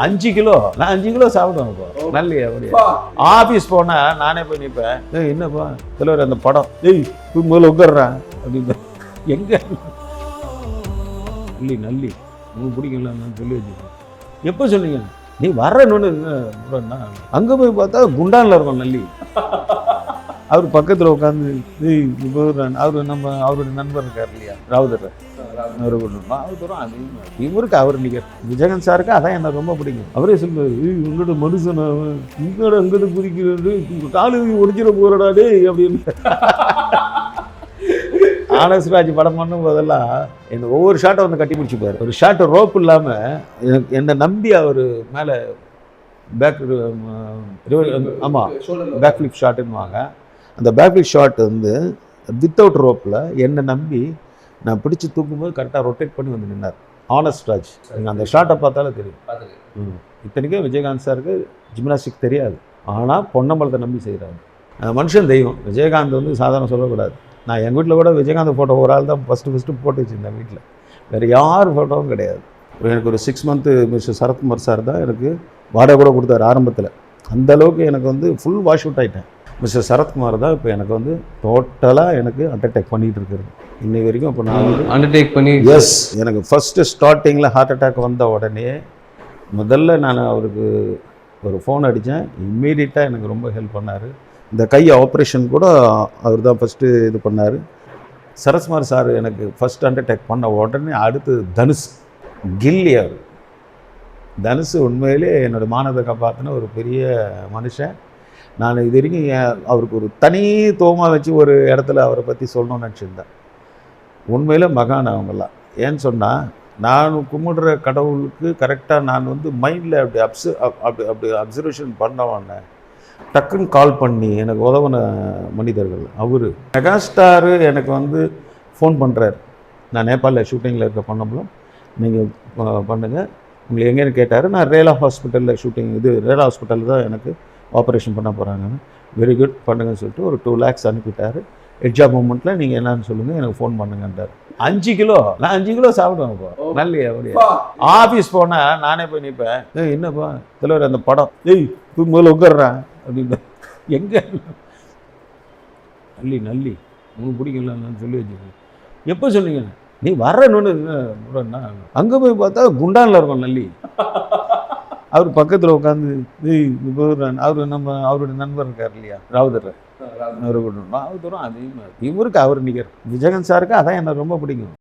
5 kilo நான் 5 kilo சாப்பிடுவேன் இப்போ நல்லி அப்படியே ஆஃபீஸ் போனால் நானே போய் நிற்பேன். என்னப்பா தலைவர் அந்த படம் முதல்ல உட்கார்றேன் அப்படின்னு எங்கே நல்லி நல்லி உங்களுக்கு பிடிக்கலன்னு சொல்லி வச்சுக்கோங்க. எப்போ சொன்னீங்க நீ வர்றன்னு அங்கே போய் பார்த்தா குண்டானில் இருக்கும் நல்லி. அவர் பக்கத்தில் உட்காந்து அவருடைய நண்பர் இருக்கார் இல்லையா ராவுதர், அவரும் அது இவருக்கு அவர் நிகர் விஜயகாந்த் சாருக்கு அதான் எனக்கு ரொம்ப பிடிக்கும். அவரே சொல்லுவார் உங்களோட மனுஷன் உங்களோட அங்கிட்டு குதிக்கிறது காலு ஒடிச்சிட போறடாடே அப்படின்னு. ஆனஸ்ராஜ் படம் பண்ணும் போதெல்லாம் என்ன ஒவ்வொரு ஷாட்டை வந்து கட்டி பிடிச்சிப்பார். ஒரு ஷாட் ரோப் இல்லாமல் என்னை நம்பி அவர் மேலே பேக் ஆமாம் பேக் ஃபிளிப் ஷாட்டுன்னுவாங்க. அந்த பேக் ஃபிளிப் ஷாட் வந்து வித்தவுட் ரோப்பில் என்னை நம்பி நான் பிடிச்சி தூக்கும்போது கரெக்டாக ரொட்டேட் பண்ணி வந்து நின்னார் ஆனஸ்ராஜ். நீங்கள் அந்த ஷாட்டை பார்த்தாலே தெரியும். இத்தனைக்கும் விஜயகாந்த் சாருக்கு ஜிம்னாஸ்டிக் தெரியாது, ஆனால் பொன்னம்பலத்தை நம்பி செய்கிறாரு. மனுஷன் தெய்வம். விஜயகாந்த் வந்து சாதாரண சொல்லக்கூடாது. நான் எங்கள் வீட்டில் கூட விஜயகாந்த் ஃபோட்டோ ஒரு ஆள் தான் ஃபஸ்ட்டு போட்டு வச்சுருந்தேன் வீட்டில். வேறு யார் ஃபோட்டோவும் கிடையாது. எனக்கு ஒரு 6 மந்த்து மிஸ்டர் சரத்குமார் சார் தான் எனக்கு வாடகை கூட கொடுத்தாரு ஆரம்பத்தில். அந்தளவுக்கு எனக்கு வந்து ஃபுல் வாஷ் அவுட் ஆகிட்டேன். மிஸ்டர் சரத்குமார் தான் இப்போ எனக்கு வந்து டோட்டலாக எனக்கு அண்டர்டேக் பண்ணிகிட்டு இருக்கிறது இன்னை வரைக்கும். இப்போ நான் வந்து அண்டர்டேக் பண்ணி எஸ் எனக்கு ஃபஸ்ட்டு ஸ்டார்டிங்கில் ஹார்ட் அட்டாக் வந்த உடனே முதல்ல நான் அவருக்கு ஒரு ஃபோன் அடித்தேன். இம்மீடியட்டாக எனக்கு ரொம்ப ஹெல்ப் பண்ணார். இந்த கை ஆப்ரேஷன் கூட அவர் தான் ஃபஸ்ட்டு இது பண்ணார். சரத்குமார் சார் எனக்கு ஃபஸ்ட் அண்டர்டேக் பண்ண உடனே அடுத்து தனுஷ் கில்லி. அவர் தனுஷ் உண்மையிலே என்னோடய மானத்தை காப்பாற்றின ஒரு பெரிய மனுஷன். நான் இது வரைக்கும் அவருக்கு ஒரு தனித்துவமாக வச்சு ஒரு இடத்துல அவரை பற்றி சொல்லணும்னு நினச்சிருந்தேன். உண்மையில் மகான் அவங்கெல்லாம். ஏன்னு சொன்னால் நான் கும்பிடுற கடவுளுக்கு கரெக்டாக நான் வந்து மைண்டில் அப்படி அப்சர்வேஷன் பண்ணவன டக்குன்னு கால் பண்ணி எனக்கு உதவின மனிதர்கள். அவர் மெகாஸ்டாரு எனக்கு வந்து ஃபோன் பண்ணுறாரு. நான் நேபாளில் ஷூட்டிங்கில் இருக்க பண்ணப்பலும் நீங்கள் பண்ணுங்கள் உங்களை எங்கேன்னு கேட்டார். நான் ரேலா ஹாஸ்பிட்டலில் ஷூட்டிங் ரேலா ஹாஸ்பிட்டலில் தான் எனக்கு ஆப்ரேஷன் பண்ண போகிறாங்கன்னு. வெரி குட் பண்ணுங்கன்னு சொல்லிட்டு ஒரு 2 lakhs அனுப்பிட்டார். எட்ஜா மூமெண்ட்டில் நீங்கள் என்னன்னு சொல்லுங்கள் எனக்கு ஃபோன் பண்ணுங்கன்றார். 5 கிலோ நான் 5 கிலோ சாப்பிடுவேன் இப்போ நல்லி அப்படியே ஆஃபீஸ் போனால் நானே போய் நிற்பேன். என்னப்பா தலைவர் அந்த படம் முதல்ல உட்கார்றேன் அப்படின்னு எங்கே நல்லி நல்லி உங்களுக்கு பிடிக்கலன்னு சொல்லி வச்சுக்கோங்க. எப்போ சொன்னீங்க நீ வர்றன்னு அங்கே போய் பார்த்தா குண்டானில் இருக்கும் நல்லி. அவர் பக்கத்தில் உட்காந்து அவருடைய நண்பர் இருக்கார் இல்லையா ராவுதர், அவரும் அதே மாதிரி இவருக்கு அவர் நிகர் விஜயகாந்த் சாருக்கு அதான் எனக்கு ரொம்ப பிடிக்கும்.